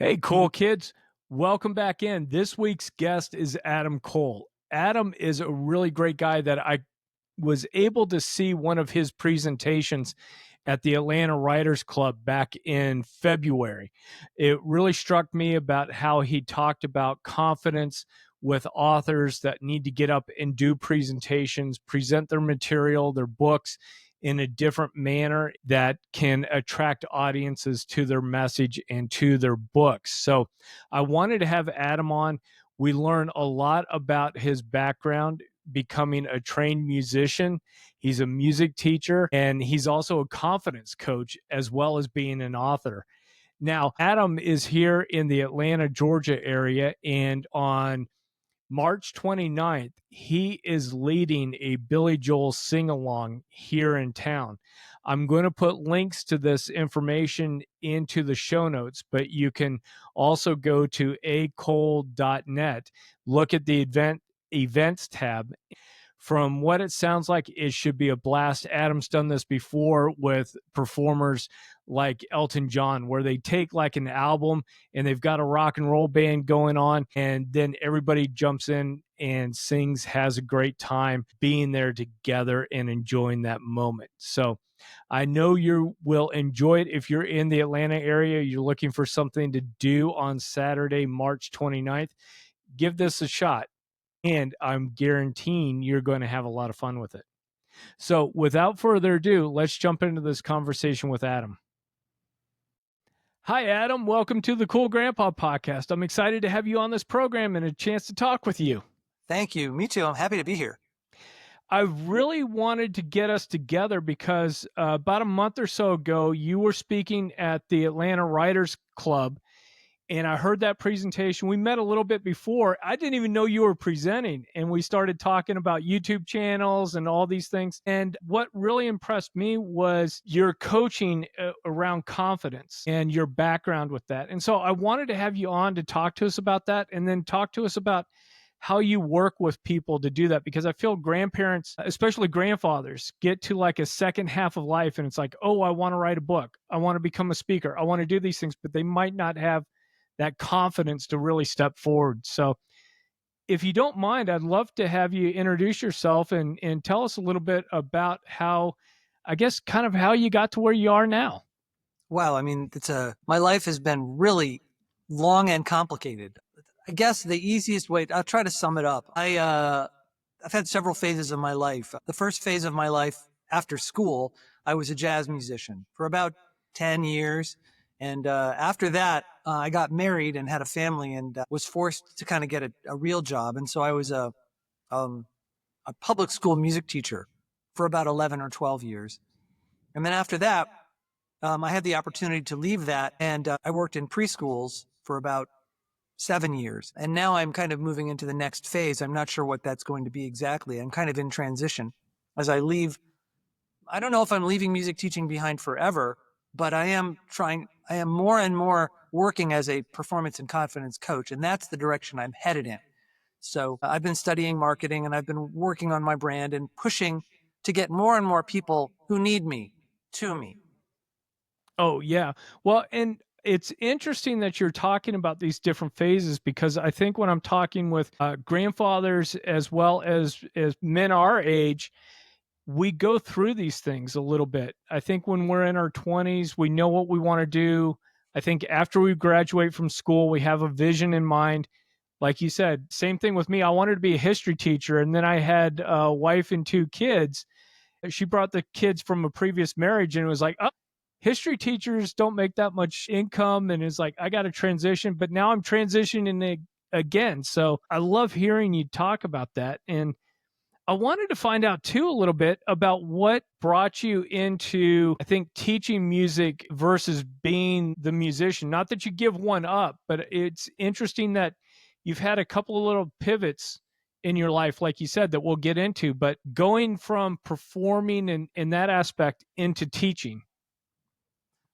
Hey, cool kids. Welcome back in. This week's guest is Adam Cole. Adam is a really great guy that I was able to see one of his presentations at the Atlanta Writers Club back in February. It really struck me about how he talked about confidence with authors that need to get up and do presentations, present their material, their books in a different manner that can attract audiences to their message and to their books. So I wanted to have Adam on. We learn a lot about his background becoming a trained musician. He's a music teacher and he's also a confidence coach as well as being an author. Now, Adam is here in the Atlanta, Georgia area, and on March 29th, he is leading a Billy Joel sing along here in town. I'm going to put links to this information into the show notes, but you can also go to acole.net, look at the events tab. From what it sounds like, it should be a blast. Adam's done this before with performers like Elton John, where they take like an album and they've got a rock and roll band going on, and then everybody jumps in and sings, has a great time being there together and enjoying that moment. So I know you will enjoy it. If you're in the Atlanta area, you're looking for something to do on Saturday, March 29th, give this a shot. And I'm guaranteeing you're going to have a lot of fun with it. So, without further ado, let's jump into this conversation with Adam. Hi, Adam. Welcome to the Cool Grandpa podcast. I'm excited to have you on this program and a chance to talk with you. Thank you. Me too. I'm happy to be here. I really wanted to get us together because about a month or so ago, you were speaking at the Atlanta Writers Club. And I heard that presentation. We met a little bit before. I didn't even know you were presenting. And we started talking about YouTube channels and all these things. And what really impressed me was your coaching around confidence and your background with that. And so I wanted to have you on to talk to us about that and then talk to us about how you work with people to do that, because I feel grandparents, especially grandfathers, get to like a second half of life and it's like, oh, I want to write a book. I want to become a speaker. I want to do these things, but they might not have that confidence to really step forward. So if you don't mind, I'd love to have you introduce yourself and tell us a little bit about how, I guess, kind of how you got to where you are now. Wow. I mean, my life has been really long and complicated. I guess the easiest way, I'll try to sum it up. I've had several phases of my life. The first phase of my life after school, I was a jazz musician for about 10 years. And after that, I got married and had a family and was forced to kind of get a real job. And so I was a public school music teacher for about 11 or 12 years. And then after that, I had the opportunity to leave that, and I worked in preschools for about 7 years. And now I'm kind of moving into the next phase. I'm not sure what that's going to be exactly. I'm kind of in transition as I leave. I don't know if I'm leaving music teaching behind forever, but I am more and more working as a performance and confidence coach, and that's the direction I'm headed in. So I've been studying marketing and I've been working on my brand and pushing to get more and more people who need me to me. Oh, yeah. Well, and it's interesting that you're talking about these different phases, because I think when I'm talking with grandfathers as well as men our age, we go through these things a little bit. I think when we're in our 20s, we know what we want to do. I think after we graduate from school, we have a vision in mind. Like you said, same thing with me. I wanted to be a history teacher, and then I had a wife and two kids. She brought the kids from a previous marriage, and it was like, oh, history teachers don't make that much income. And it's like, I got to transition, but now I'm transitioning again. So I love hearing you talk about that. And I wanted to find out too a little bit about what brought you into, I think, teaching music versus being the musician. Not that you give one up, but it's interesting that you've had a couple of little pivots in your life, like you said, that we'll get into, but going from performing in that aspect into teaching.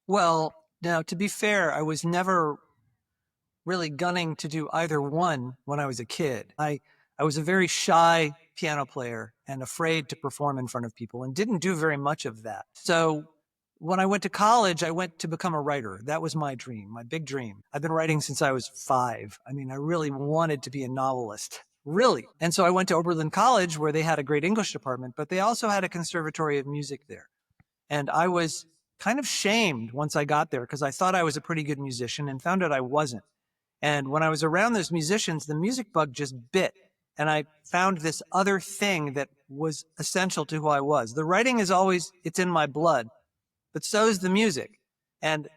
Well, now to be fair, I was never really gunning to do either one when I was a kid. I was a very shy piano player and afraid to perform in front of people and didn't do very much of that. So When I went to college, I went to become a writer. That was my dream, my big dream. I've been writing since I was 5. I mean, I really wanted to be a novelist. Really. And so I went to Oberlin College where they had a great English department, but they also had a conservatory of music there. And I was kind of shamed once I got there because I thought I was a pretty good musician and found out I wasn't. And when I was around those musicians, the music bug just bit. And I found this other thing that was essential to who I was. The writing is always, it's in my blood, but so is the music. And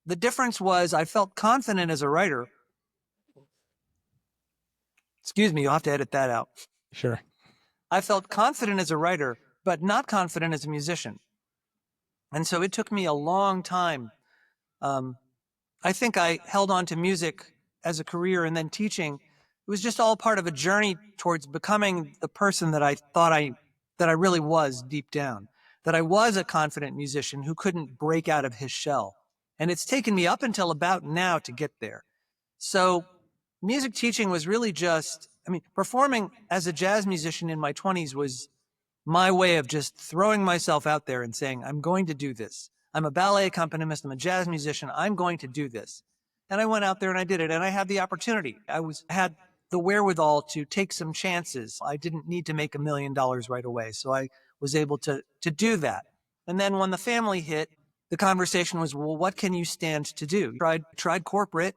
the difference was I felt confident as a writer. Excuse me, you'll have to edit that out. Sure. I felt confident as a writer, but not confident as a musician. And so it took me a long time. I think I held on to music as a career and then teaching. It was just all part of a journey towards becoming the person that I thought that I really was deep down, that I was a confident musician who couldn't break out of his shell. And it's taken me up until about now to get there. So music teaching was really just, I mean, performing as a jazz musician in my 20s was my way of just throwing myself out there and saying, I'm going to do this. I'm a ballet accompanist. I'm a jazz musician. I'm going to do this. And I went out there and I did it. And I had the opportunity. I had the wherewithal to take some chances. I didn't need to make $1 million right away. So I was able to do that. And then when the family hit, the conversation was, well, what can you stand to do? Tried corporate.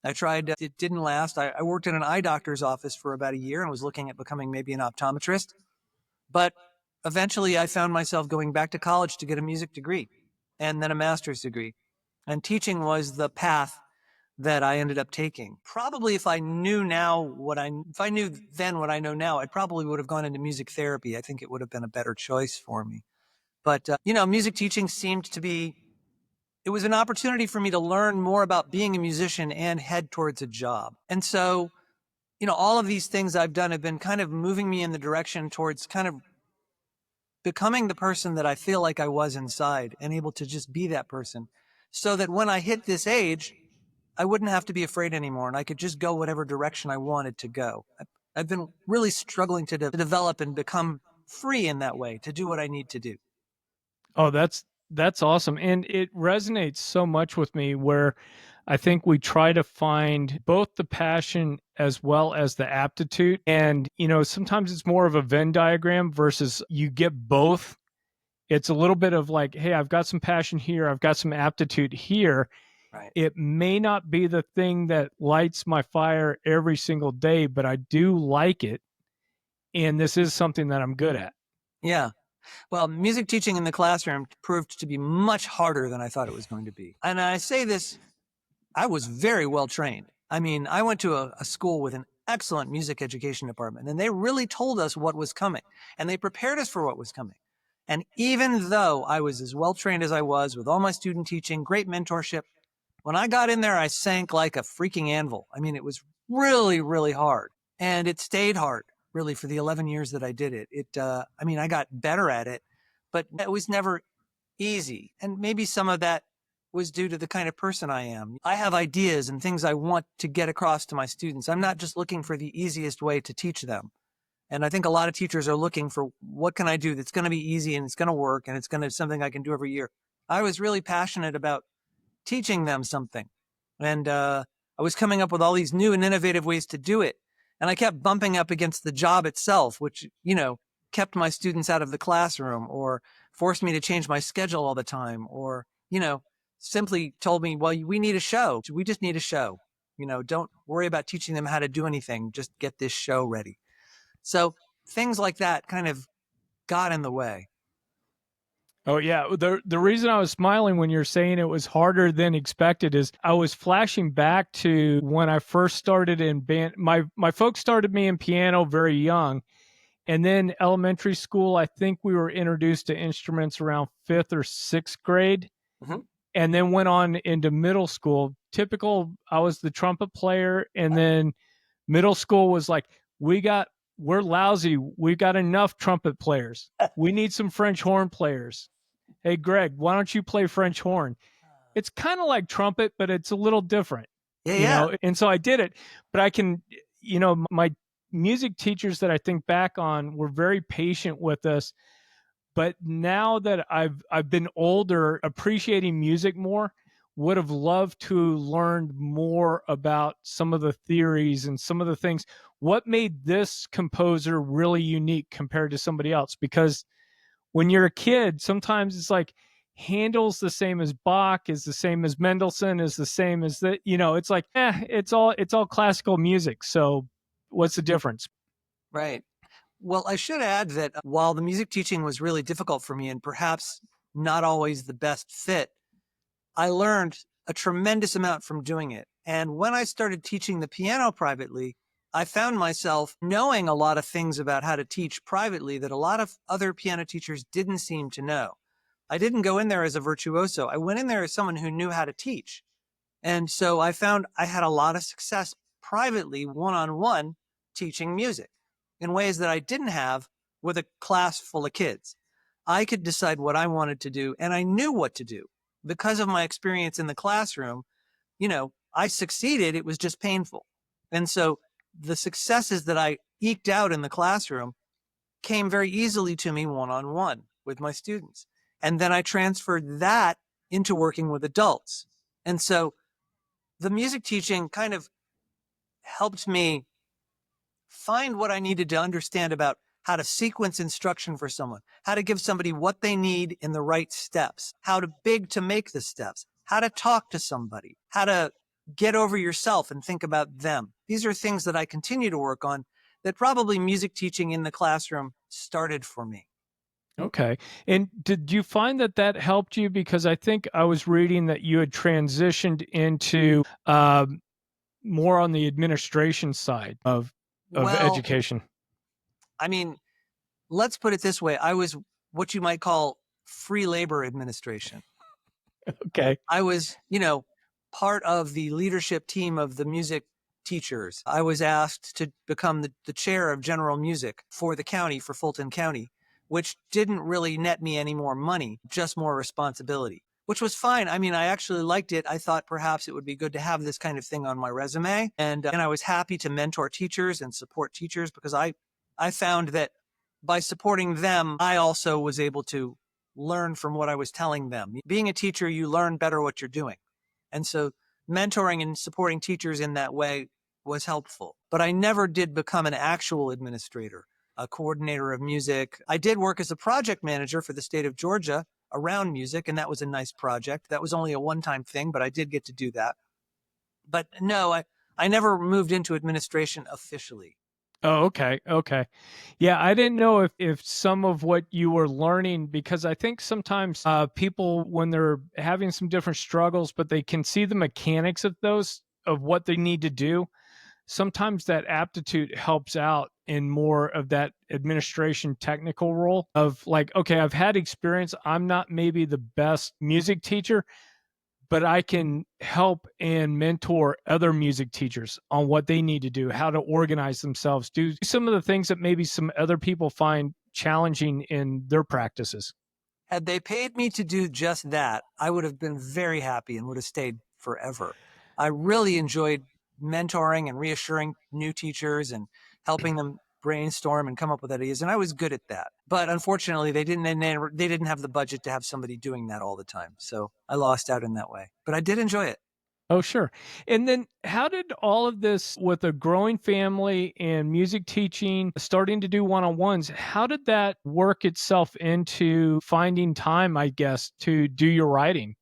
I tried, it didn't last. I worked in an eye doctor's office for about a year and was looking at becoming maybe an optometrist. But eventually I found myself going back to college to get a music degree and then a master's degree. And teaching was the path that I ended up taking. Probably if I knew then what I know now, I probably would have gone into music therapy. I think it would have been a better choice for me. But, music teaching seemed to be, it was an opportunity for me to learn more about being a musician and head towards a job. And so, all of these things I've done have been kind of moving me in the direction towards kind of becoming the person that I feel like I was inside and able to just be that person so that when I hit this age, I wouldn't have to be afraid anymore and I could just go whatever direction I wanted to go. I've been really struggling to develop and become free in that way to do what I need to do. Oh, that's awesome. And it resonates so much with me where I think we try to find both the passion as well as the aptitude. And, sometimes it's more of a Venn diagram versus you get both. It's a little bit of like, hey, I've got some passion here, I've got some aptitude here. Right. It may not be the thing that lights my fire every single day, but I do like it. And this is something that I'm good at. Yeah. Well, music teaching in the classroom proved to be much harder than I thought it was going to be. And I say this, I was very well trained. I mean, I went to a school with an excellent music education department, and they really told us what was coming, and they prepared us for what was coming. And even though I was as well trained as I was with all my student teaching, great mentorship, when I got in there, I sank like a freaking anvil. I mean, it was really, really hard, and it stayed hard really for the 11 years that I did it. I got better at it, but it was never easy. And maybe some of that was due to the kind of person I am. I have ideas and things I want to get across to my students. I'm not just looking for the easiest way to teach them. And I think a lot of teachers are looking for what can I do that's going to be easy and it's going to work and it's going to be something I can do every year. I was really passionate about teaching them something. And I was coming up with all these new and innovative ways to do it. And I kept bumping up against the job itself, which, kept my students out of the classroom or forced me to change my schedule all the time or, simply told me, well, we need a show. We just need a show. Don't worry about teaching them how to do anything. Just get this show ready. So things like that kind of got in the way. Oh yeah, the reason I was smiling when you're saying it was harder than expected is I was flashing back to when I first started in band. My folks started me in piano very young, and then elementary school. I think we were introduced to instruments around 5th or 6th grade, Mm-hmm. and then went on into middle school. Typical, I was the trumpet player, and then middle school was like we're lousy. We got enough trumpet players. We need some French horn players. Hey, Greg, why don't you play French horn? It's kind of like trumpet, but it's a little different, Yeah. And so I did it, but I can, my music teachers that I think back on were very patient with us. But now that I've been older, appreciating music more, would have loved to learn more about some of the theories and some of the things. What made this composer really unique compared to somebody else? Because when you're a kid, sometimes it's like Handel's the same as Bach, is the same as Mendelssohn, is the same as the, it's like, it's all classical music. So what's the difference? Right. Well, I should add that while the music teaching was really difficult for me and perhaps not always the best fit, I learned a tremendous amount from doing it. And when I started teaching the piano privately, I found myself knowing a lot of things about how to teach privately that a lot of other piano teachers didn't seem to know. I didn't go in there as a virtuoso. I went in there as someone who knew how to teach. And so I found I had a lot of success privately, one on one, teaching music in ways that I didn't have with a class full of kids. I could decide what I wanted to do, and I knew what to do. Because of my experience in the classroom, I succeeded. It was just painful. And so the successes that I eked out in the classroom came very easily to me one on one with my students. And then I transferred that into working with adults. And so the music teaching kind of helped me find what I needed to understand about how to sequence instruction for someone, how to give somebody what they need in the right steps, how to big to make the steps, how to talk to somebody, how to get over yourself and think about them. These are things that I continue to work on that probably music teaching in the classroom started for me. Okay. And did you find that that helped you? Because I think I was reading that you had transitioned into more on the administration side of Well, education. I mean, let's put it this way. I was what you might call free labor administration. Okay. I was, part of the leadership team of the music teachers. I was asked to become the chair of general music for the county, for Fulton County, which didn't really net me any more money, just more responsibility, which was fine. I mean, I actually liked it. I thought perhaps it would be good to have this kind of thing on my resume. And I was happy to mentor teachers and support teachers because I found that by supporting them, I also was able to learn from what I was telling them. Being a teacher, you learn better what you're doing. And so mentoring and supporting teachers in that way was helpful. But I never did become an actual administrator, a coordinator of music. I did work as a project manager for the state of Georgia around music, and that was a nice project. That was only a one-time thing, but I did get to do that. But no, I never moved into administration officially. Oh, okay. Okay. Yeah, I didn't know if some of what you were learning, because I think sometimes people, when they're having some different struggles, but they can see the mechanics of those, of what they need to do, sometimes that aptitude helps out in more of that administration technical role of like, okay, I've had experience. I'm not maybe the best music teacher, but I can help and mentor other music teachers on what they need to do, how to organize themselves, do some of the things that maybe some other people find challenging in their practices. Had they paid me to do just that, I would have been very happy and would have stayed forever. I really enjoyed mentoring and reassuring new teachers and helping them brainstorm and come up with ideas, and I was good at that. But unfortunately, they didn't have the budget to have somebody doing that all the time, so I lost out in that way. But I did enjoy it. Oh, sure. And then how did all of this, with a growing family and music teaching, starting to do one-on-ones, how did that work itself into finding time, I guess, to do your writing?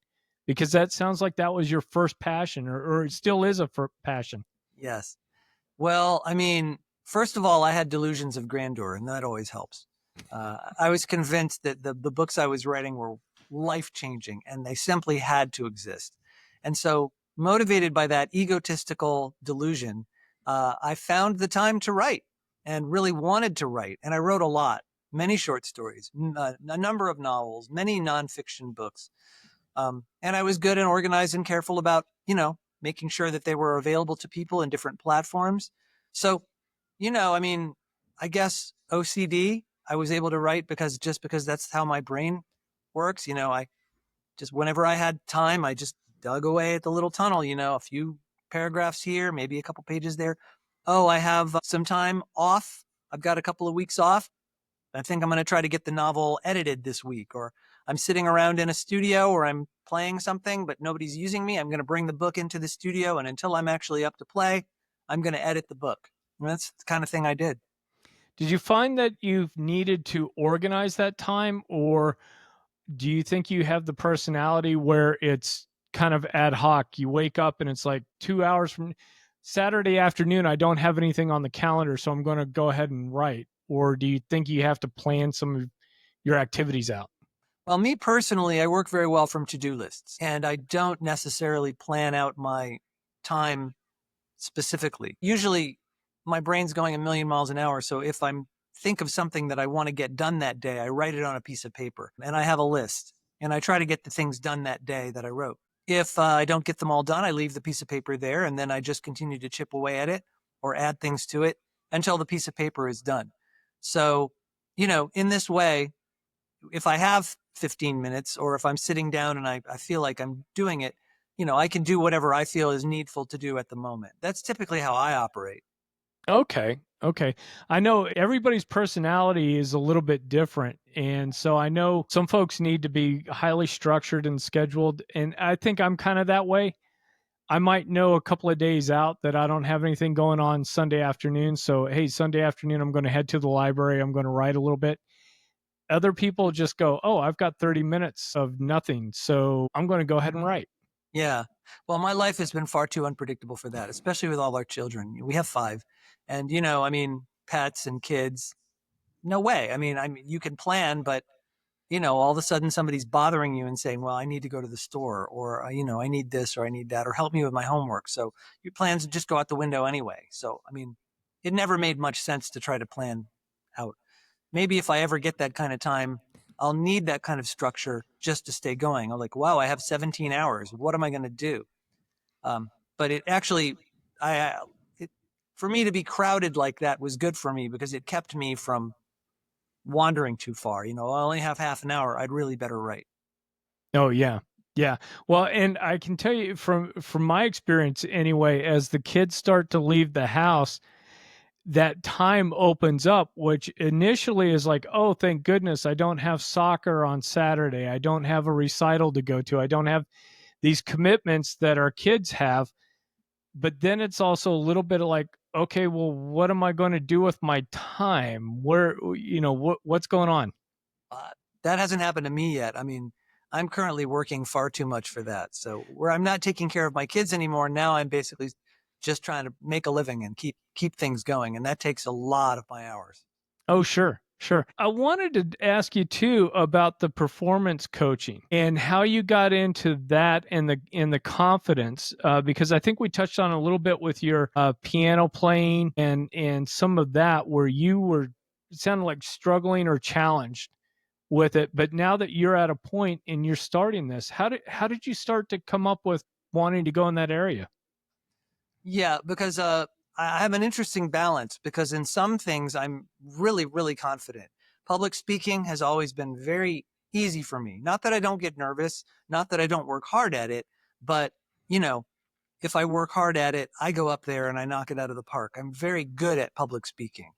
Because that sounds like that was your first passion, or it still is a passion. Yes. Well, I mean, first of all, I had delusions of grandeur, and that always helps. I was convinced that the books I was writing were life changing and they simply had to exist. And so, motivated by that egotistical delusion, I found the time to write and really wanted to write. And I wrote a lot, many short stories, a number of novels, many nonfiction books. And I was good and organized and careful about, making sure that they were available to people in different platforms. So, I mean, I guess OCD, I was able to write because that's how my brain works. I just, whenever I had time, I just dug away at the little tunnel, a few paragraphs here, maybe a couple pages there. Oh, I have some time off. I've got a couple of weeks off. I think I'm going to try to get the novel edited this week, or I'm sitting around in a studio or I'm playing something, but nobody's using me. I'm going to bring the book into the studio. And until I'm actually up to play, I'm going to edit the book. And that's the kind of thing I did. Did you find that you've needed to organize that time, or do you think you have the personality where it's kind of ad hoc? You wake up and it's like 2 hours from Saturday afternoon, I don't have anything on the calendar, so I'm going to go ahead and write. Or do you think you have to plan some of your activities out? Well, me personally, I work very well from to-do lists, and I don't necessarily plan out my time specifically. Usually my brain's going a million miles an hour. So if I'm think of something that I want to get done that day, I write it on a piece of paper and I have a list and I try to get the things done that day that I wrote. If I don't get them all done, I leave the piece of paper there and then I just continue to chip away at it or add things to it until the piece of paper is done. So, in this way, if I have 15 minutes or if I'm sitting down and I feel like I'm doing it, I can do whatever I feel is needful to do at the moment. That's typically how I operate. Okay. Okay. I know everybody's personality is a little bit different. And so I know some folks need to be highly structured and scheduled. And I think I'm kind of that way. I might know a couple of days out that I don't have anything going on Sunday afternoon. So, hey, Sunday afternoon, I'm going to head to the library. I'm going to write a little bit. Other people just go, oh, I've got 30 minutes of nothing. So I'm going to go ahead and write. Yeah. Well, my life has been far too unpredictable for that, especially with all our children. We have five. And, pets and kids, no way. I mean, you can plan, but all of a sudden somebody's bothering you and saying, well, I need to go to the store or, I need this or I need that or help me with my homework. So your plans just go out the window anyway. So, I mean, it never made much sense to try to plan out. Maybe if I ever get that kind of time, I'll need that kind of structure just to stay going. I'm like, wow, I have 17 hours. What am I going to do? But it actually, it, for me to be crowded like that was good for me because it kept me from wandering too far. I only have half an hour. I'd really better write. Oh yeah. Yeah. Well, and I can tell you from my experience anyway, as the kids start to leave the house, that time opens up, which initially is like, oh, thank goodness I don't have soccer on Saturday. I don't have a recital to go to. I don't have these commitments that our kids have. But then it's also a little bit of like, okay, well, what am I going to do with my time? What's going on? Uh, that hasn't happened to me yet. I mean, I'm currently working far too much for that. So where I'm not taking care of my kids anymore, now I'm basically just trying to make a living and keep things going, and that takes a lot of my hours. Oh, sure, sure. I wanted to ask you too about the performance coaching and how you got into that and the confidence, because I think we touched on a little bit with your piano playing and some of that where you were it sounded like struggling or challenged with it. But now that you're at a point and you're starting this, how did you start to come up with wanting to go in that area? Yeah, because I have an interesting balance because in some things I'm really, really confident. Public speaking has always been very easy for me. Not that I don't get nervous, not that I don't work hard at it, but you know, if I work hard at it, I go up there and I knock it out of the park. I'm very good at public speaking.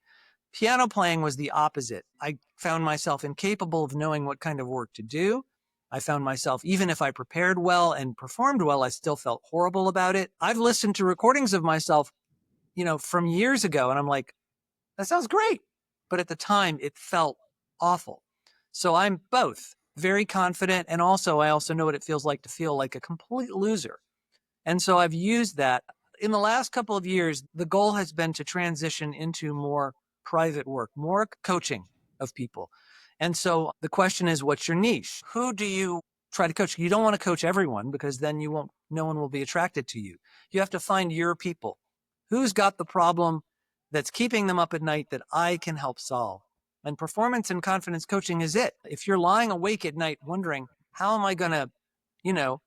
Piano playing was the opposite. I found myself incapable of knowing what kind of work to do. I found myself, even if I prepared well and performed well, I still felt horrible about it. I've listened to recordings of myself, from years ago, and I'm like, that sounds great. But at the time, it felt awful. So I'm both very confident, and I also know what it feels like to feel like a complete loser. And so I've used that. In the last couple of years, the goal has been to transition into more private work, more coaching of people. And so the question is, what's your niche? Who do you try to coach? You don't want to coach everyone because then no one will be attracted to you. You have to find your people. Who's got the problem that's keeping them up at night that I can help solve? And performance and confidence coaching is it. If you're lying awake at night wondering, how am I going to, you know,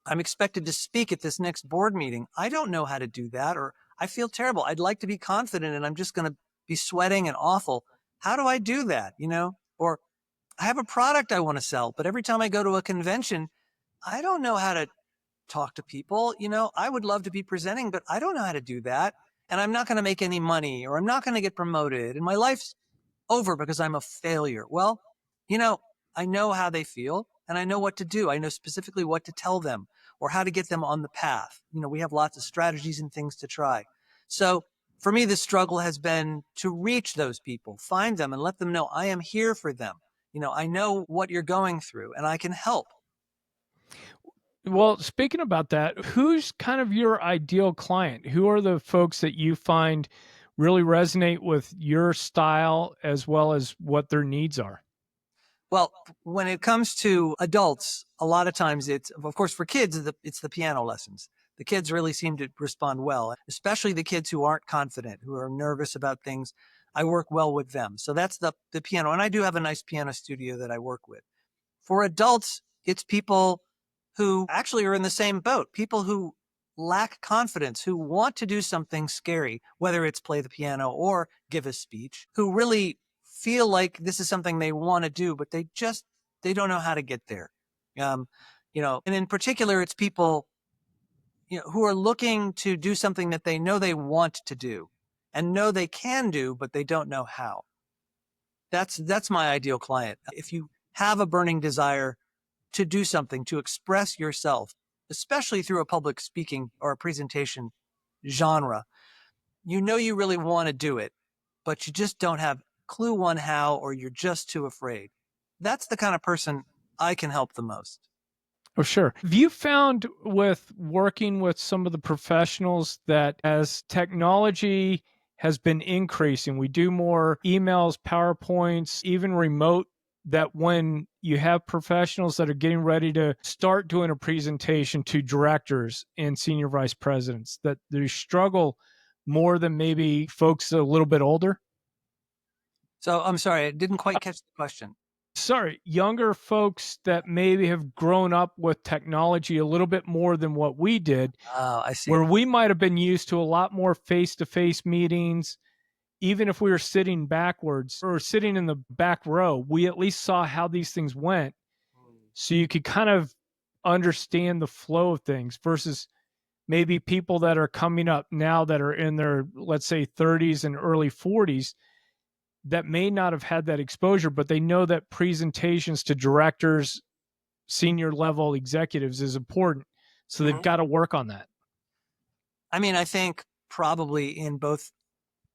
I'm expected to speak at this next board meeting. I don't know how to do that, or I feel terrible. I'd like to be confident and I'm just going to be sweating and awful. How do I do that? Or I have a product I want to sell, but every time I go to a convention, I don't know how to talk to people. I would love to be presenting, but I don't know how to do that. And I'm not going to make any money or I'm not going to get promoted. And my life's over because I'm a failure. Well, you know, I know how they feel and I know what to do. I know specifically what to tell them or how to get them on the path. We have lots of strategies and things to try. So for me, the struggle has been to reach those people, find them and let them know I am here for them. I know what you're going through and I can help. Well, speaking about that, who's kind of your ideal client? Who are the folks that you find really resonate with your style as well as what their needs are? Well, when it comes to adults, a lot of times it's, of course, for kids, it's the piano lessons. The kids really seem to respond well, especially the kids who aren't confident, who are nervous about things. I work well with them. So that's the piano. And I do have a nice piano studio that I work with. For adults, it's people who actually are in the same boat, people who lack confidence, who want to do something scary, whether it's play the piano or give a speech, who really feel like this is something they want to do, but they don't know how to get there. Um, and in particular, it's people, who are looking to do something that they know they want to do and know they can do, but they don't know how. That's my ideal client. If you have a burning desire to do something, to express yourself, especially through a public speaking or a presentation genre, you really want to do it, but you just don't have clue on how, or you're just too afraid. That's the kind of person I can help the most. Oh, sure. Have you found with working with some of the professionals that as technology has been increasing, we do more emails, PowerPoints, even remote, that when you have professionals that are getting ready to start doing a presentation to directors and senior vice presidents, that they struggle more than maybe folks a little bit older? So I'm sorry, I didn't quite catch the question. Sorry, younger folks that maybe have grown up with technology a little bit more than what we did, Oh, I see. where we might have been used to a lot more face to face meetings. Even if we were sitting backwards or sitting in the back row, we at least saw how these things went. So you could kind of understand the flow of things versus maybe people that are coming up now that are in their, let's say, 30s and early 40s that may not have had that exposure, but they know that presentations to directors, senior level executives is important. So they've Mhm. got to work on that. I mean, I think probably in both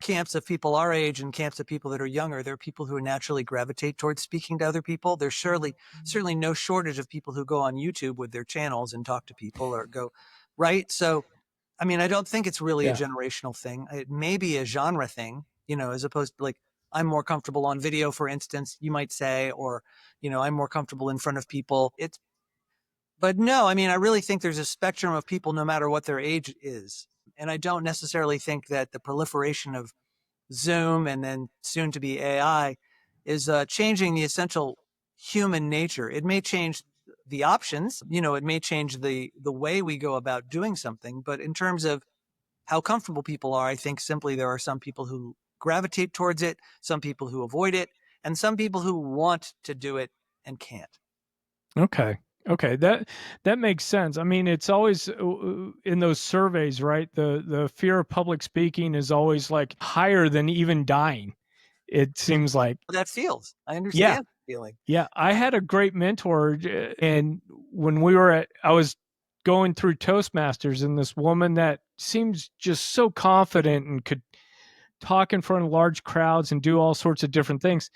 camps of people our age and camps of people that are younger, there are people who naturally gravitate towards speaking to other people. There's certainly no shortage of people who go on YouTube with their channels and talk to people or go, right? So, I mean, I don't think it's really a Yeah. generational thing. It may be a genre thing, as opposed to like, I'm more comfortable on video, for instance, you might say, or, I'm more comfortable in front of people. But no, I mean, I really think there's a spectrum of people no matter what their age is. And I don't necessarily think that the proliferation of Zoom and then soon to be AI is changing the essential human nature. It may change the options, it may change the way we go about doing something. But in terms of how comfortable people are, I think simply there are some people who gravitate towards it, some people who avoid it, and some people who want to do it and can't. Okay. Okay. That makes sense. I mean, it's always in those surveys, right? The fear of public speaking is always like higher than even dying. It seems like. That feels. I Yeah. understand the feeling. Yeah. I had a great mentor, and when we were I was going through Toastmasters, and this woman that seems just so confident and could talk in front of large crowds and do all sorts of different things.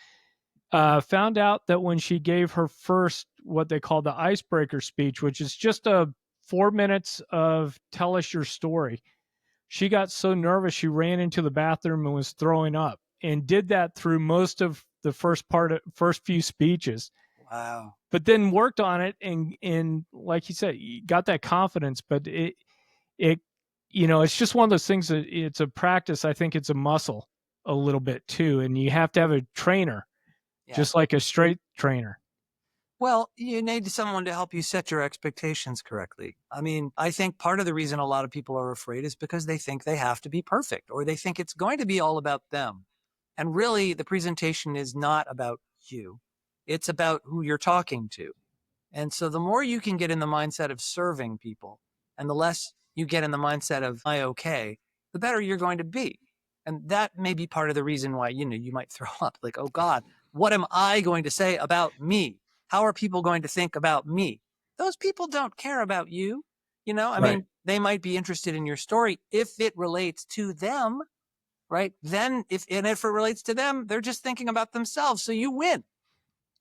Found out that when she gave her first, what they call the icebreaker speech, which is just a 4 minutes of tell us your story, she got so nervous she ran into the bathroom and was throwing up, and did that through most of the first few speeches, Wow. but then worked on it, and like you said, you got that confidence. But it it's just one of those things that it's a practice. I think it's a muscle a little bit too, and you have to have a trainer, Yeah. just like a straight trainer. Well, you need someone to help you set your expectations correctly. I mean, I think part of the reason a lot of people are afraid is because they think they have to be perfect or they think it's going to be all about them. And really, the presentation is not about you, it's about who you're talking to. And so the more you can get in the mindset of serving people and the less you get in the mindset of, I okay, the better you're going to be. And that may be part of the reason why, you might throw up like, oh God, what am I going to say about me? How are people going to think about me? Those people don't care about you. I Right. mean, they might be interested in your story if it relates to them, right? Then if it relates to them, they're just thinking about themselves. So you win,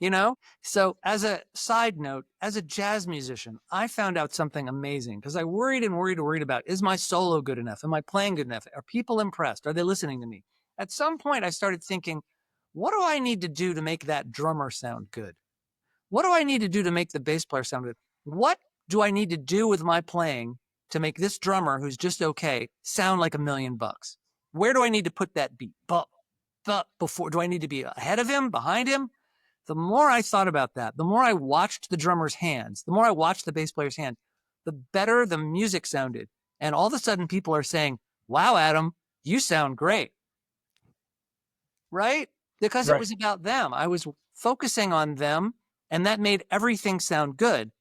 you know? So as a side note, as a jazz musician, I found out something amazing because I worried and worried and worried about, is my solo good enough? Am I playing good enough? Are people impressed? Are they listening to me? At some point, I started thinking, what do I need to do to make that drummer sound good? What do I need to do to make the bass player sound good? What do I need to do with my playing to make this drummer who's just okay sound like $1,000,000? Where do I need to put that beat? But before, do I need to be ahead of him, behind him? The more I thought about that, the more I watched the drummer's hands, the more I watched the bass player's hand, the better the music sounded. And all of a sudden people are saying, wow, Adam, you sound great, right? Because it Right. was about them. I was focusing on them, and that made everything sound good.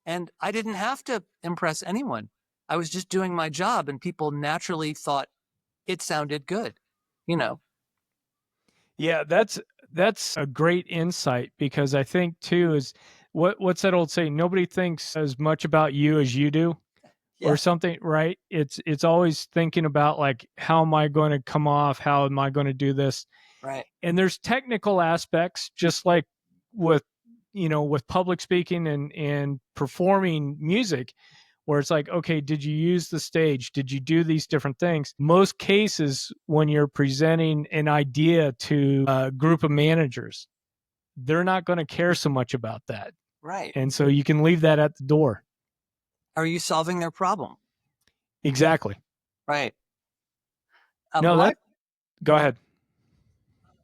And I didn't have to impress anyone. I was just doing my job, and people naturally thought it sounded good, you know? Yeah, that's a great insight because I think too is what's that old saying? Nobody thinks as much about you as you do or Yeah, something, right? It's always thinking about like how am I going to come off? How am I going to do this? right, And there's technical aspects just like with with public speaking and performing music where it's like, okay, did you use the stage? Did you do these different things? Most cases, when you're presenting an idea to a group of managers, they're not going to care so much about that. right. And so you can leave that at the door. Are you solving their problem? Exactly. Right. No, My that, go ahead.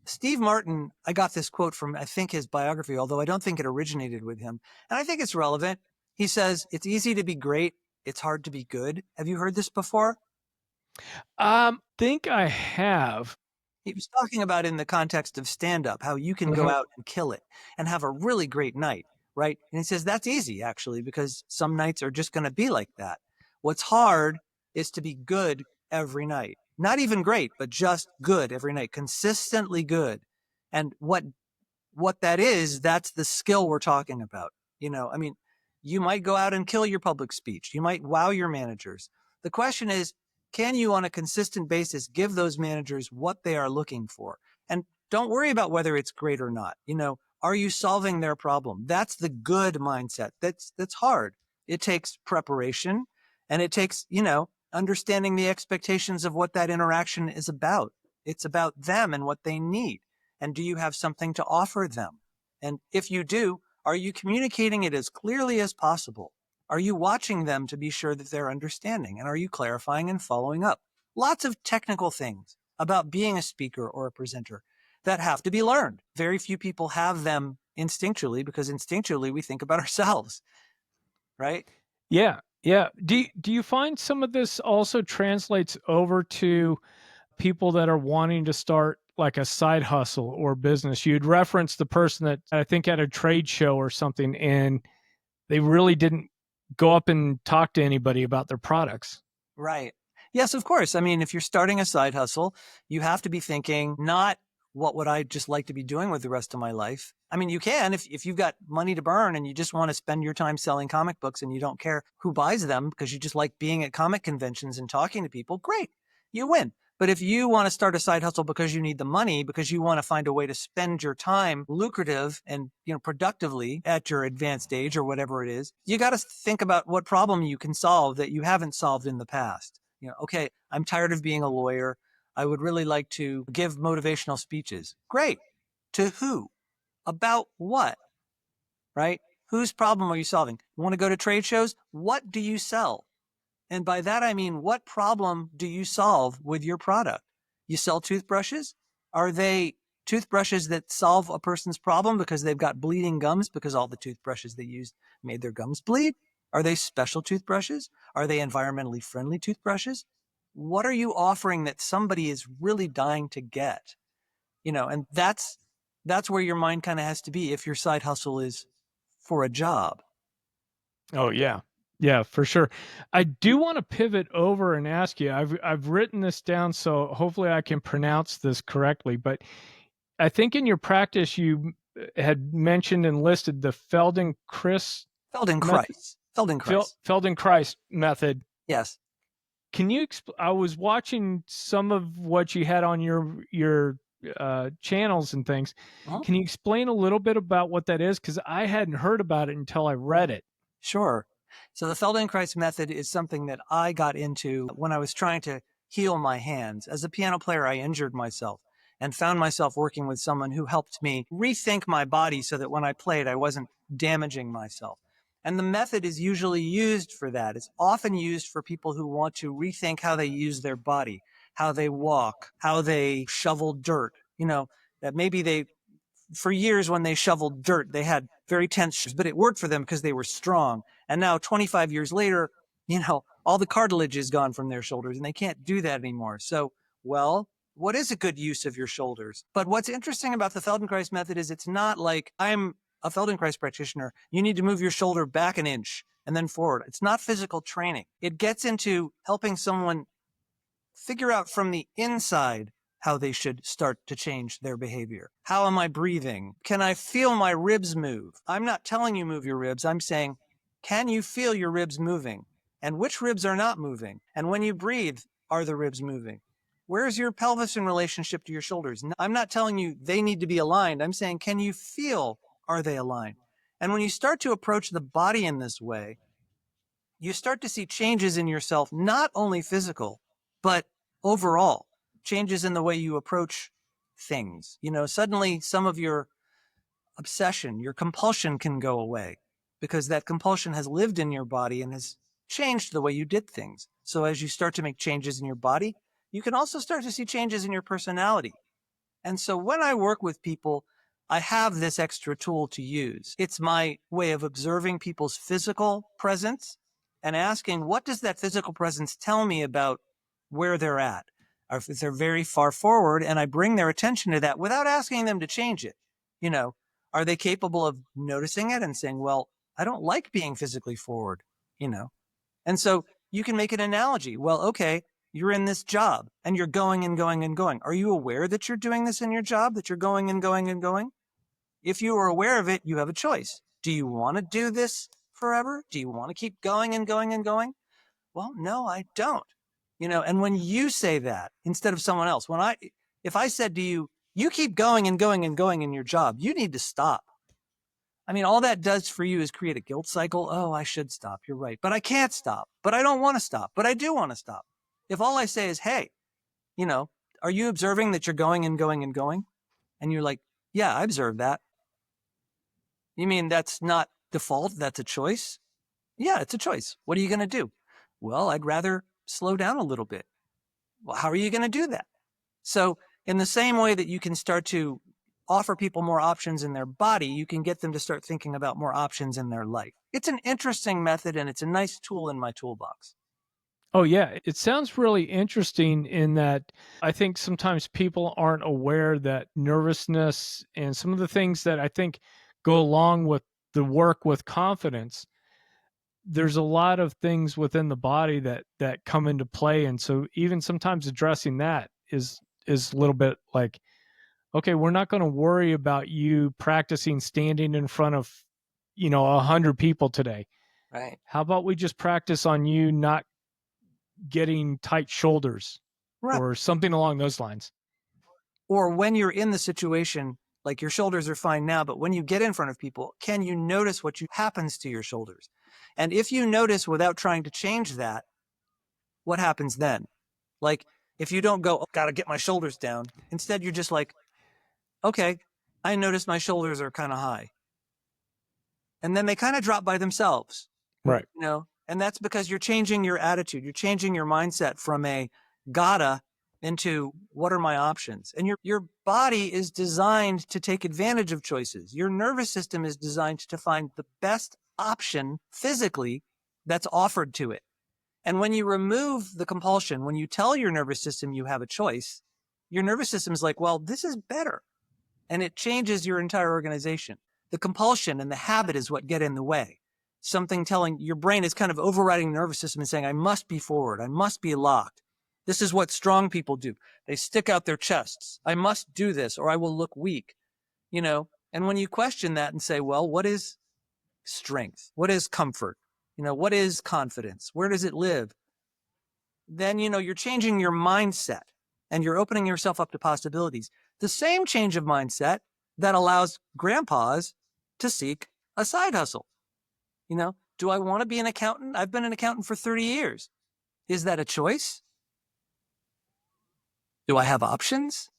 Steve Martin, I got this quote from, I think, his biography, although I don't think it originated with him. And I think it's relevant. He says, it's easy to be great. It's hard to be good. Have you heard this before? Think I have. He was talking about in the context of stand up, how you can go Mhm. out and kill it and have a really great night, right? And he says that's easy, actually, because some nights are just going to be like that. What's hard is to be good every night. Not even great, but just good every night, consistently good. And what that is, that's the skill we're talking about. I mean, you might go out and kill your public speech. You might wow your managers. The question is, can you on a consistent basis give those managers what they are looking for? And don't worry about whether it's great or not. Are you solving their problem? That's the good mindset. That's hard. It takes preparation and it takes, understanding the expectations of what that interaction is about. It's about them and what they need. And do you have something to offer them? And if you do, are you communicating it as clearly as possible? Are you watching them to be sure that they're understanding? And are you clarifying and following up? Lots of technical things about being a speaker or a presenter that have to be learned. Very few people have them instinctually because instinctually we think about ourselves, right? Yeah. Yeah. Do you find some of this also translates over to people that are wanting to start like a side hustle or business? You'd reference the person that I think at a trade show or something, and they really didn't go up and talk to anybody about their products. Right. Yes, of course. I mean, if you're starting a side hustle, you have to be thinking not what would I just like to be doing with the rest of my life. I mean, you can if you've got money to burn and you just want to spend your time selling comic books and you don't care who buys them because you just like being at comic conventions and talking to people, great. You win. But if you want to start a side hustle because you need the money, because you want to find a way to spend your time lucrative and, productively at your advanced age or whatever it is, you got to think about what problem you can solve that you haven't solved in the past. Okay, I'm tired of being a lawyer. I would really like to give motivational speeches. Great. To who? About what? Right? Whose problem are you solving? You want to go to trade shows? What do you sell? And by that, I mean, what problem do you solve with your product? You sell toothbrushes? Are they toothbrushes that solve a person's problem because they've got bleeding gums because all the toothbrushes they used made their gums bleed? Are they special toothbrushes? Are they environmentally friendly toothbrushes? What are you offering that somebody is really dying to get? And that's where your mind kind of has to be if your side hustle is for a job. Oh yeah. Yeah, for sure. I do want to pivot over and ask you. I've written this down, so hopefully I can pronounce this correctly. But I think in your practice you had mentioned and listed the method, Feldenkrais. Feldenkrais. Feldenkrais method. Yes. Can you? I was watching some of what you had on your channels and things. Uh-huh. Can you explain a little bit about what that is? Because I hadn't heard about it until I read it. Sure. So the Feldenkrais method is something that I got into when I was trying to heal my hands. As a piano player, I injured myself and found myself working with someone who helped me rethink my body so that when I played, I wasn't damaging myself. And the method is usually used for that. It's often used for people who want to rethink how they use their body, how they walk, how they shovel dirt. That maybe for years when they shoveled dirt, they had very tense shoulders, but it worked for them because they were strong. And now 25 years later, all the cartilage is gone from their shoulders and they can't do that anymore. So, well, what is a good use of your shoulders? But what's interesting about the Feldenkrais method is it's not like I'm a Feldenkrais practitioner. You need to move your shoulder back an inch and then forward. It's not physical training. It gets into helping someone figure out from the inside how they should start to change their behavior. How am I breathing? Can I feel my ribs move? I'm not telling you move your ribs. I'm saying, can you feel your ribs moving? And which ribs are not moving? And when you breathe, are the ribs moving? Where's your pelvis in relationship to your shoulders? I'm not telling you they need to be aligned. I'm saying, can you feel, are they aligned? And when you start to approach the body in this way, you start to see changes in yourself, not only physical, but overall changes in the way you approach things. Suddenly some of your obsession, your compulsion can go away because that compulsion has lived in your body and has changed the way you did things. So as you start to make changes in your body, you can also start to see changes in your personality. And so when I work with people, I have this extra tool to use. It's my way of observing people's physical presence and asking, what does that physical presence tell me about where they're at? Or if they're very far forward, and I bring their attention to that without asking them to change it. Are they capable of noticing it and saying, well, I don't like being physically forward, you know? And so you can make an analogy. Well, okay, you're in this job and you're going and going and going. Are you aware that you're doing this in your job, that you're going and going and going? If you are aware of it, you have a choice. Do you want to do this forever? Do you want to keep going and going and going? Well, no, I don't. And when you say that instead of someone else, if I said to you, you keep going and going and going in your job, you need to stop. I mean, all that does for you is create a guilt cycle. Oh, I should stop. You're right. But I can't stop. But I don't want to stop. But I do want to stop. If all I say is, hey, you know, are you observing that you're going and going and going? And you're like, yeah, I observe that. You mean that's not default? That's a choice? Yeah, it's a choice. What are you going to do? Well, I'd rather slow down a little bit. Well, how are you going to do that? So in the same way that you can start to offer people more options in their body, you can get them to start thinking about more options in their life. It's an interesting method and it's a nice tool in my toolbox. Oh, yeah. It sounds really interesting in that I think sometimes people aren't aware that nervousness and some of the things that I think go along with the work with confidence, there's a lot of things within the body that come into play. And so even sometimes addressing that is a little bit like, okay, we're not going to worry about you practicing standing in front of, 100 people today. Right. How about we just practice on you not getting tight shoulders Right. or something along those lines? Or when you're in the situation, like your shoulders are fine now, but when you get in front of people, can you notice what happens to your shoulders? And if you notice without trying to change that, what happens then? Like if you don't go, oh, gotta get my shoulders down. Instead, you're just like, okay, I notice my shoulders are kind of high. And then they kind of drop by themselves, Right. And that's because you're changing your attitude. You're changing your mindset from a gotta into what are my options? And your body is designed to take advantage of choices. Your nervous system is designed to find the best option physically that's offered to it. And when you remove the compulsion, when you tell your nervous system you have a choice, your nervous system is like, well, this is better. And it changes your entire organization. The compulsion and the habit is what get in the way. something telling your brain is kind of overriding the nervous system and saying, I must be forward. I must be locked. This is what strong people do. They stick out their chests. I must do this or I will look weak, And when you question that and say, well, what is strength? What is comfort? What is confidence? Where does it live? Then, you're changing your mindset and you're opening yourself up to possibilities. The same change of mindset that allows grandpas to seek a side hustle. Do I want to be an accountant? I've been an accountant for 30 years. Is that a choice? Do I have options?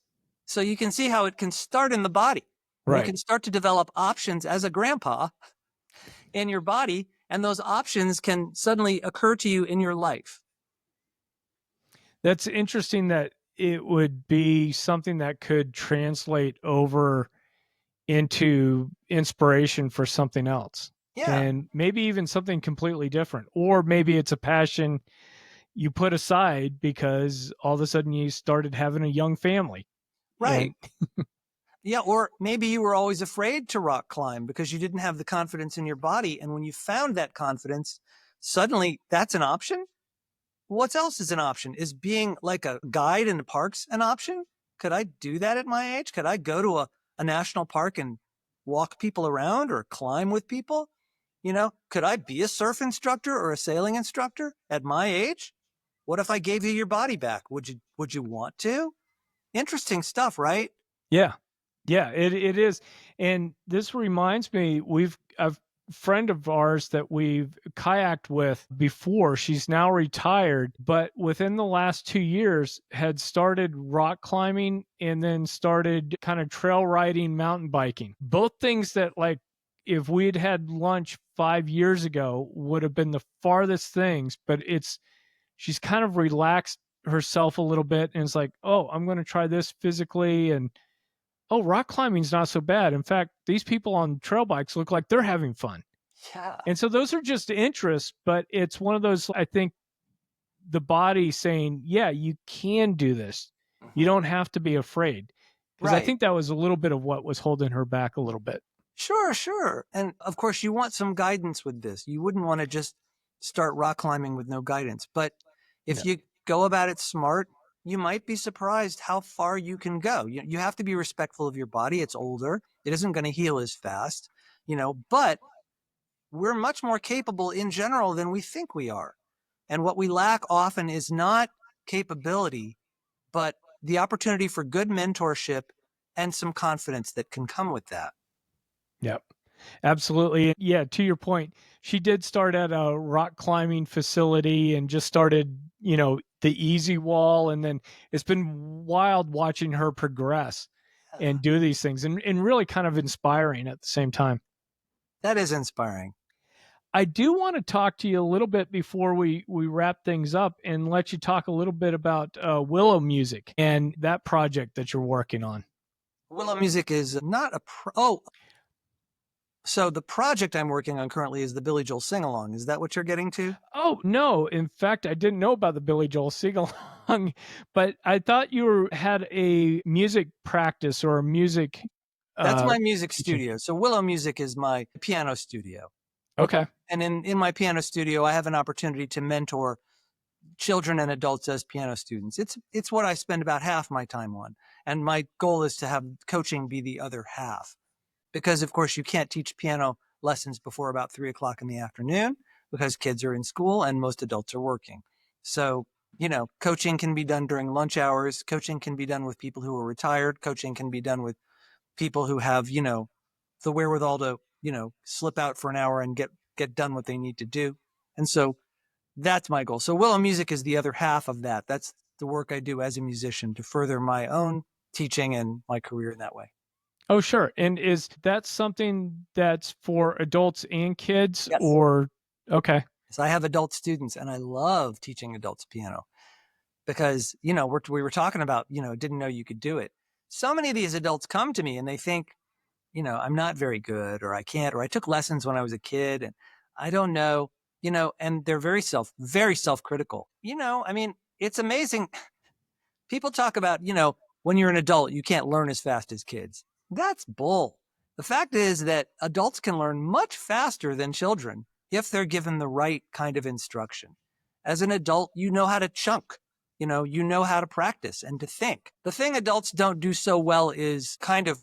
So you can see how it can start in the body. And you Right. can start to develop options as a grandpa in your body, and those options can suddenly occur to you in your life. That's interesting that it would be something that could translate over into inspiration for something else. Yeah, And maybe even something completely different. Or maybe it's a passion you put aside because all of a sudden you started having a young family. right. And Yeah, or maybe you were always afraid to rock climb because you didn't have the confidence in your body. And when you found that confidence, suddenly that's an option. What else is an option? Is being like a guide in the parks an option? Could I do that at my age? Could I go to a national park and walk people around or climb with people? Could I be a surf instructor or a sailing instructor at my age? What if I gave you your body back? Would you want to? Interesting stuff, right? yeah, yeah, it is. And this reminds me, we've a friend of ours that we've kayaked with before. She's now retired, but within the last 2 years had started rock climbing and then started kind of trail riding, mountain biking. Both things that, like, if we had lunch 5 years ago would have been the farthest things, but she's kind of relaxed herself a little bit and it's like, oh, I'm going to try this physically, and oh, rock climbing's not so bad. In fact, these people on trail bikes look like they're having fun. Yeah. And so those are just interests, but it's one of those, I think, the body saying, yeah, you can do this. You Mhm. don't have to be afraid. Because I Right. think that was a little bit of what was holding her back a little bit. Sure, sure. And of course, you want some guidance with this. You wouldn't want to just start rock climbing with no guidance. But if Yeah. you go about it smart, you might be surprised how far you can go. You have to be respectful of your body. It's older, it isn't going to heal as fast, but we're much more capable in general than we think we are. And what we lack often is not capability, but the opportunity for good mentorship and some confidence that can come with that. Yep. Absolutely. Yeah, to your point, she did start at a rock climbing facility and just started, the easy wall. And then it's been wild watching her progress and do these things, and really kind of inspiring at the same time. That is inspiring. I do want to talk to you a little bit before we wrap things up and let you talk a little bit about Willow Music and that project that you're working on. Willow Music is not so the project I'm working on currently is the Billy Joel sing along. Is that what you're getting to? Oh, no. In fact, I didn't know about the Billy Joel sing-along, but I thought you had a music practice or a music That's uh my music teaching. studio. So Willow Music is my piano studio. Okay. And in my piano studio, I have an opportunity to mentor children and adults as piano students. It's what I spend about half my time on. And my goal is to have coaching be the other half. Because of course you can't teach piano lessons before about 3 o'clock in the afternoon because kids are in school and most adults are working. So, coaching can be done during lunch hours. Coaching can be done with people who are retired. Coaching can be done with people who have, the wherewithal to, slip out for an hour and get done what they need to do. And so that's my goal. So Willow Music is the other half of that. That's the work I do as a musician to further my own teaching and my career in that way. Oh, sure. And is that something that's for adults and kids, Yes. or okay. So I have adult students and I love teaching adults piano because, we were talking about, didn't know you could do it. So many of these adults come to me and they think, I'm not very good or I can't, or I took lessons when I was a kid and I don't know, and they're very self-critical. I mean, it's amazing. People talk about, when you're an adult, you can't learn as fast as kids. That's bull. The fact is that adults can learn much faster than children if they're given the right kind of instruction. As an adult, you know how to chunk. You know how to practice and to think. The thing adults don't do so well is kind of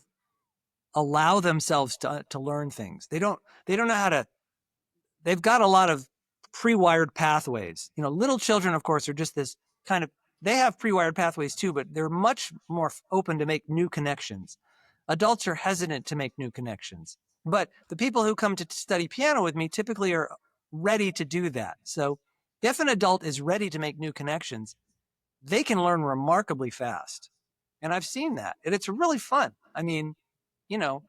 allow themselves to learn things. They don't know how to. They've got a lot of pre-wired pathways. Little children, of course, are just this kind of, they have pre-wired pathways too, but they're much more open to make new connections. Adults are hesitant to make new connections, but the people who come to study piano with me typically are ready to do that. So if an adult is ready to make new connections, they can learn remarkably fast. And I've seen that. And it's really fun. I mean,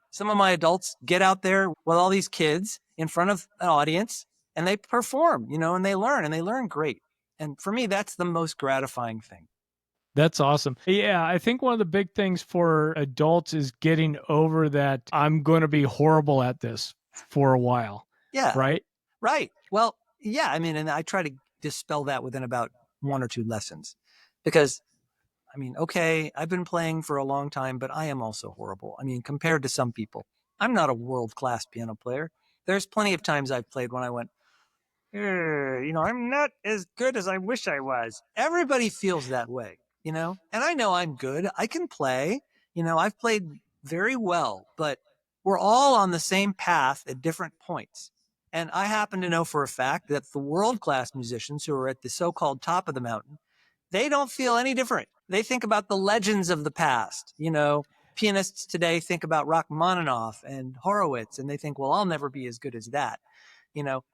some of my adults get out there with all these kids in front of an audience and they perform, and they learn great. And for me, that's the most gratifying thing. That's awesome. Yeah, I think one of the big things for adults is getting over that I'm going to be horrible at this for a while. Yeah. Right? Right. Well, yeah. I mean, and I try to dispel that within about 1 or 2 lessons because, I mean, okay, I've been playing for a long time, but I am also horrible. I mean, compared to some people, I'm not a world-class piano player. There's plenty of times I've played when I went, I'm not as good as I wish I was. Everybody feels that way, and I know I'm good. I can play, I've played very well, but we're all on the same path at different points. And I happen to know for a fact that the world-class musicians who are at the so-called top of the mountain, they don't feel any different. They think about the legends of the past. Pianists today think about Rachmaninoff and Horowitz, and they think, well, I'll never be as good as that.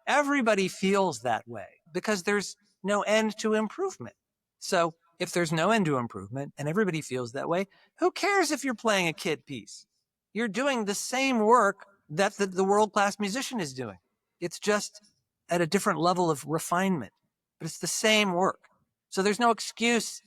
Everybody feels that way because there's no end to improvement. So if there's no end to improvement and everybody feels that way, who cares if you're playing a kid piece? You're doing the same work that the world-class musician is doing. It's just at a different level of refinement, but it's the same work. So there's no excuse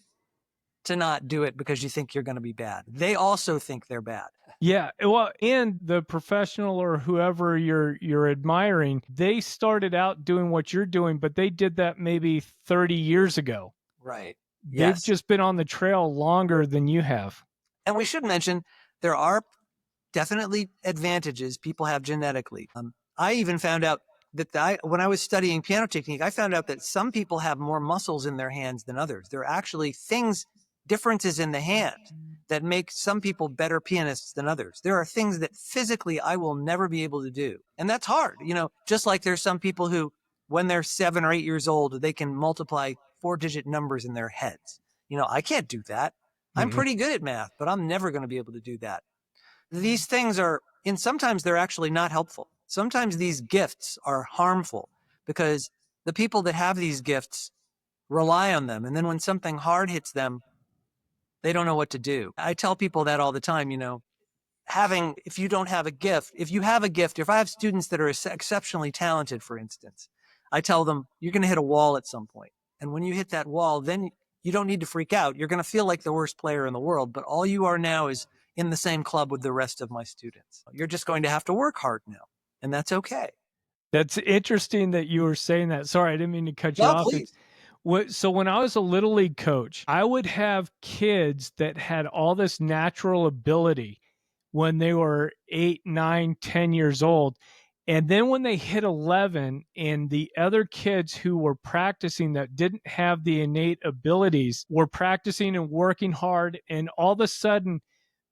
to not do it because you think you're going to be bad. They also think they're bad. Yeah, well, and the professional or whoever you're admiring, they started out doing what you're doing, but they did that maybe 30 years ago. Right. They've just been on the trail longer than you have. And we should mention there are definitely advantages people have genetically. I even found out that when I was studying piano technique, I found out that some people have more muscles in their hands than others. There are actually differences in the hand that make some people better pianists than others. There are things that physically I will never be able to do. And that's hard. Just like there's some people who, when they're 7 or 8 years old, they can multiply 4-digit numbers in their heads. I can't do that. I'm pretty good at math, but I'm never going to be able to do that. These things sometimes they're actually not helpful. Sometimes these gifts are harmful because the people that have these gifts rely on them. And then when something hard hits them, they don't know what to do. I tell people that all the time, if you don't have a gift, if you have a gift, if I have students that are exceptionally talented, for instance, I tell them you're going to hit a wall at some point. And when you hit that wall, then you don't need to freak out. You're going to feel like the worst player in the world, but all you are now is in the same club with the rest of my students. You're just going to have to work hard now, and that's okay. That's interesting that you were saying that. Sorry, I didn't mean to cut you off. Please. So when I was a little league coach, I would have kids that had all this natural ability when they were 8, 9, 10 years old. And then when they hit 11 and the other kids who were practicing that didn't have the innate abilities were practicing and working hard, and all of a sudden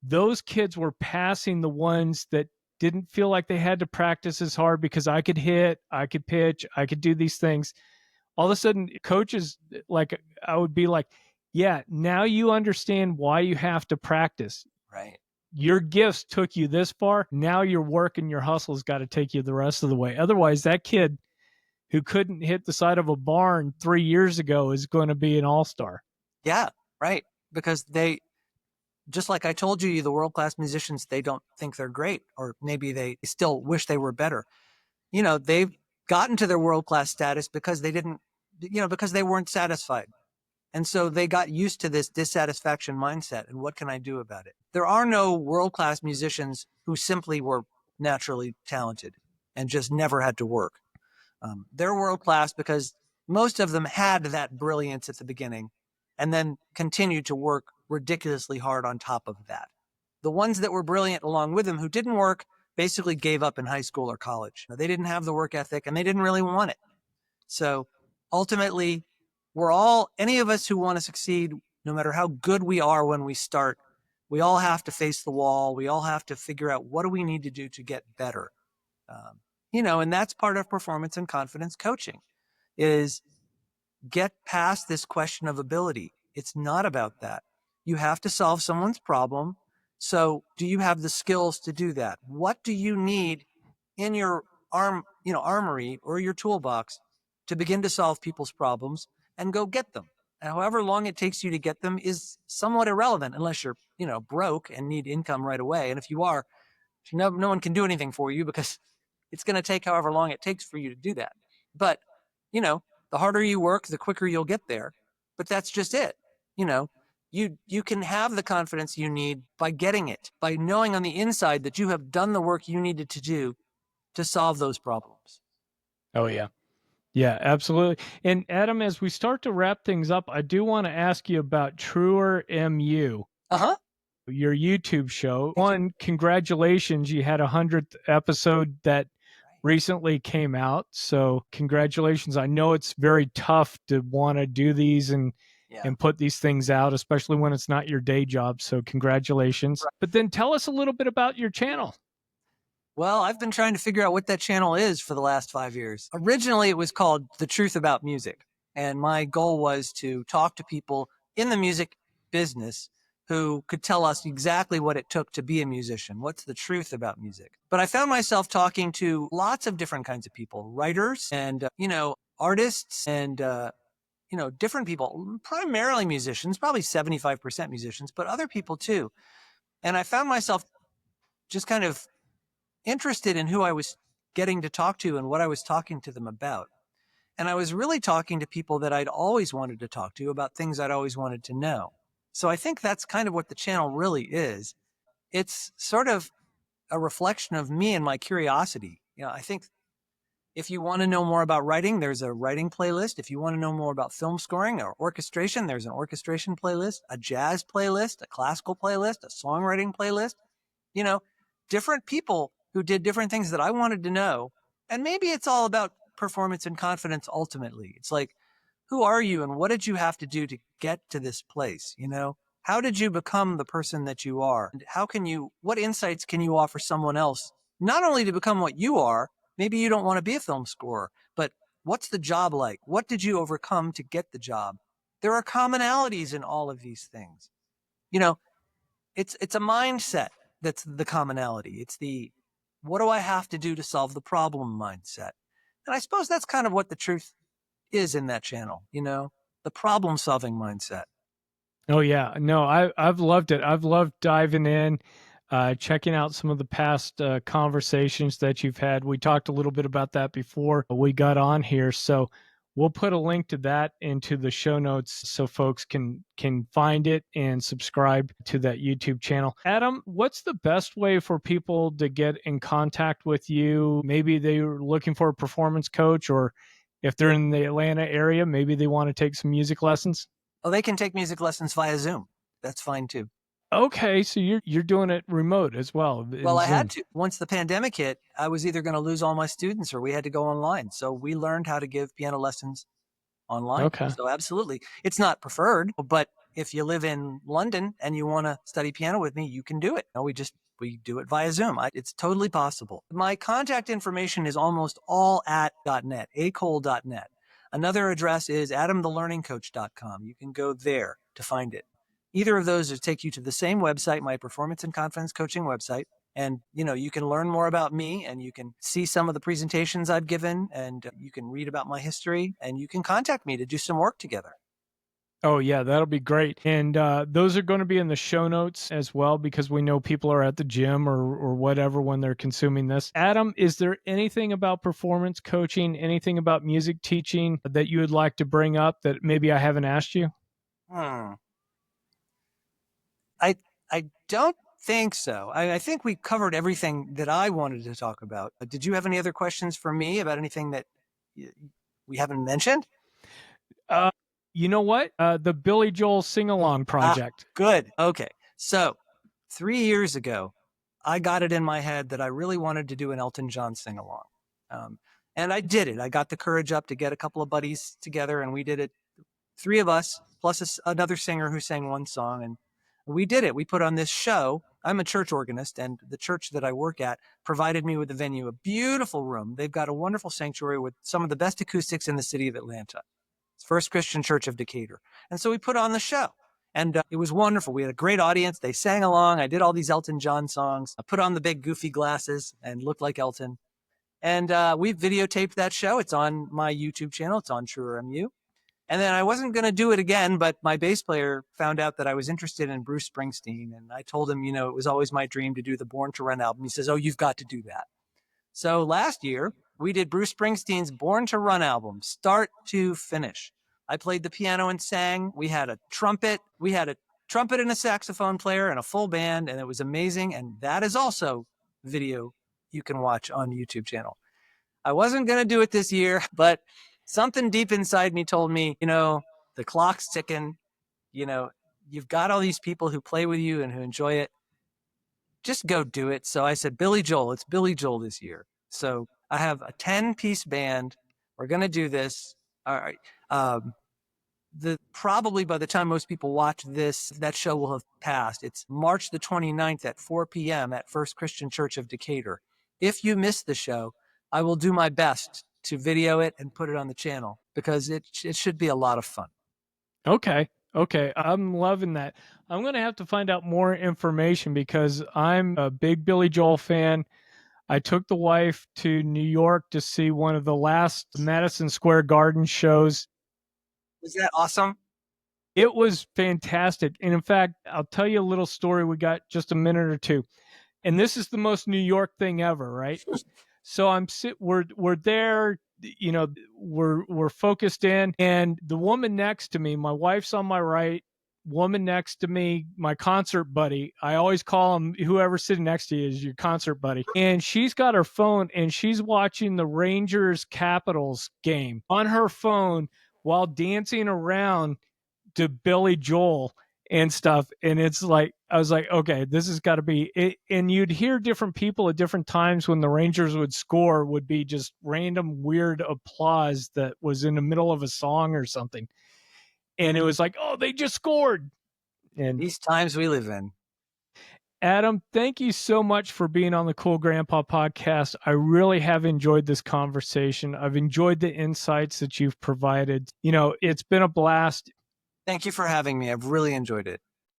those kids were passing the ones that didn't feel like they had to practice as hard because I could hit, I could pitch, I could do these things. All of a sudden, coaches, like, I would be like, yeah, now you understand why you have to practice. Right. Your gifts took you this far. Now your work and your hustle's got to take you the rest of the way. Otherwise, that kid who couldn't hit the side of a barn 3 years ago is going to be an all-star. Yeah, right. Because just like I told you, the world-class musicians, they don't think they're great, or maybe they still wish they were better. They've gotten to their world-class status because because they weren't satisfied. And so they got used to this dissatisfaction mindset. And what can I do about it? There are no world-class musicians who simply were naturally talented and just never had to work. They're world-class because most of them had that brilliance at the beginning and then continued to work ridiculously hard on top of that. The ones that were brilliant along with them who didn't work, basically gave up in high school or college. They didn't have the work ethic and they didn't really want it. So ultimately, any of us who want to succeed, no matter how good we are when we start, we all have to face the wall. We all have to figure out what do we need to do to get better. And that's part of performance and confidence coaching is get past this question of ability. It's not about that. You have to solve someone's problem. So do you have the skills to do that? What do you need in your armory or your toolbox to begin to solve people's problems and go get them? And however long it takes you to get them is somewhat irrelevant unless you're, broke and need income right away. And if you are, no one can do anything for you because it's going to take however long it takes for you to do that. But, the harder you work, the quicker you'll get there. But that's just it. You can have the confidence you need by getting it, by knowing on the inside that you have done the work you needed to do to solve those problems. Oh, yeah. Yeah, absolutely. And Adam, as we start to wrap things up, I do want to ask you about Truer MU. Uh-huh. Your YouTube show. One, congratulations. You had 100th episode that recently came out. So congratulations. I know it's very tough to want to do these and put these things out, especially when it's not your day job. So congratulations. Right. But then tell us a little bit about your channel. Well, I've been trying to figure out what that channel is for the last 5 years. Originally, it was called The Truth About Music. And my goal was to talk to people in the music business who could tell us exactly what it took to be a musician. What's the truth about music? But I found myself talking to lots of different kinds of people, writers and, artists and, different people, primarily musicians, probably 75% musicians, but other people too. And I found myself just kind of interested in who I was getting to talk to and what I was talking to them about. And I was really talking to people that I'd always wanted to talk to about things I'd always wanted to know. So I think that's kind of what the channel really is. It's sort of a reflection of me and my curiosity. I think if you want to know more about writing, there's a writing playlist. If you want to know more about film scoring or orchestration, there's an orchestration playlist, a jazz playlist, a classical playlist, a songwriting playlist. Different people who did different things that I wanted to know. And maybe it's all about performance and confidence ultimately. It's like, who are you and what did you have to do to get to this place? How did you become the person that you are? And what insights can you offer someone else? Not only to become what you are, maybe you don't want to be a film scorer, but what's the job like? What did you overcome to get the job? There are commonalities in all of these things. It's a mindset that's the commonality. It's the, what do I have to do to solve the problem mindset? And I suppose that's kind of what the truth is in that channel, the problem solving mindset. Oh yeah, no, I've loved it. I've loved diving in, checking out some of the past conversations that you've had. We talked a little bit about that before we got on here, so we'll put a link to that into the show notes so folks can find it and subscribe to that YouTube channel. Adam, what's the best way for people to get in contact with you? Maybe they're looking for a performance coach, or if they're in the Atlanta area, maybe they want to take some music lessons. Oh, they can take music lessons via Zoom. That's fine too. Okay, so you're doing it remote as well. Well, I had to. Once the pandemic hit, I was either going to lose all my students or we had to go online. So we learned how to give piano lessons online. Okay. So absolutely. It's not preferred, but if you live in London and you want to study piano with me, you can do it. We do it via Zoom. It's totally possible. My contact information is almost all at .net, acole.net. Another address is adamthelearningcoach.com. You can go there to find it. Either of those will take you to the same website, my performance and confidence coaching website. And, you can learn more about me and you can see some of the presentations I've given and you can read about my history and you can contact me to do some work together. Oh, yeah, that'll be great. And those are going to be in the show notes as well, because we know people are at the gym or whatever when they're consuming this. Adam, is there anything about performance coaching, anything about music teaching that you would like to bring up that maybe I haven't asked you? I don't think so. I think we covered everything that I wanted to talk about. Did you have any other questions for me about anything that we haven't mentioned? You know what? The Billy Joel sing-along project. Good. Okay. So 3 years ago, I got it in my head that I really wanted to do an Elton John sing along. And I did it. I got the courage up to get a couple of buddies together, and we did it. Three of us, plus another singer who sang one song. And we did it. We put on this show. I'm a church organist, and the church that I work at provided me with a venue, a beautiful room. They've got a wonderful sanctuary with some of the best acoustics in the city of Atlanta. It's First Christian Church of Decatur. And so we put on the show. And it was wonderful. We had a great audience. They sang along. I did all these Elton John songs. I put on the big goofy glasses and looked like Elton. And we videotaped that show. It's on my YouTube channel. It's on TrueRMU. And then I wasn't going to do it again, but my bass player found out that I was interested in Bruce Springsteen. And I told him, it was always my dream to do the Born to Run album. He says, "Oh, you've got to do that." So last year, we did Bruce Springsteen's Born to Run album, start to finish. I played the piano and sang. We had a trumpet. We had a trumpet and a saxophone player and a full band, and it was amazing. And that is also video you can watch on the YouTube channel. I wasn't going to do it this year, but something deep inside me told me, the clock's ticking, you've got all these people who play with you and who enjoy it. Just go do it. So I said, Billy Joel, it's Billy Joel this year. So I have a 10-piece band. We're going to do this. All right. Probably by the time most people watch this, that show will have passed. It's March the 29th at 4 p.m. at First Christian Church of Decatur. If you missed the show, I will do my best to video it and put it on the channel because it should be a lot of fun. Okay. I'm loving that. I'm going to have to find out more information because I'm a big Billy Joel fan. I took the wife to New York to see one of the last Madison Square Garden shows. Was that awesome? It was fantastic. And in fact, I'll tell you a little story. We got just a minute or two. And this is the most New York thing ever, right? So we're there, we're focused in, and the woman next to me, my wife's on my right, woman next to me, my concert buddy. I always call him, whoever's sitting next to you is your concert buddy. And she's got her phone and she's watching the Rangers Capitals game on her phone while dancing around to Billy Joel and stuff. And it's like, I was like, okay, this has got to be it. And you'd hear different people at different times when the Rangers would score would be just random weird applause that was in the middle of a song or something. And it was like, oh, they just scored. And these times we live in. Adam, thank you so much for being on the Cool Grandpa podcast. I really have enjoyed this conversation. I've enjoyed the insights that you've provided. It's been a blast. Thank you for having me. I've really enjoyed it.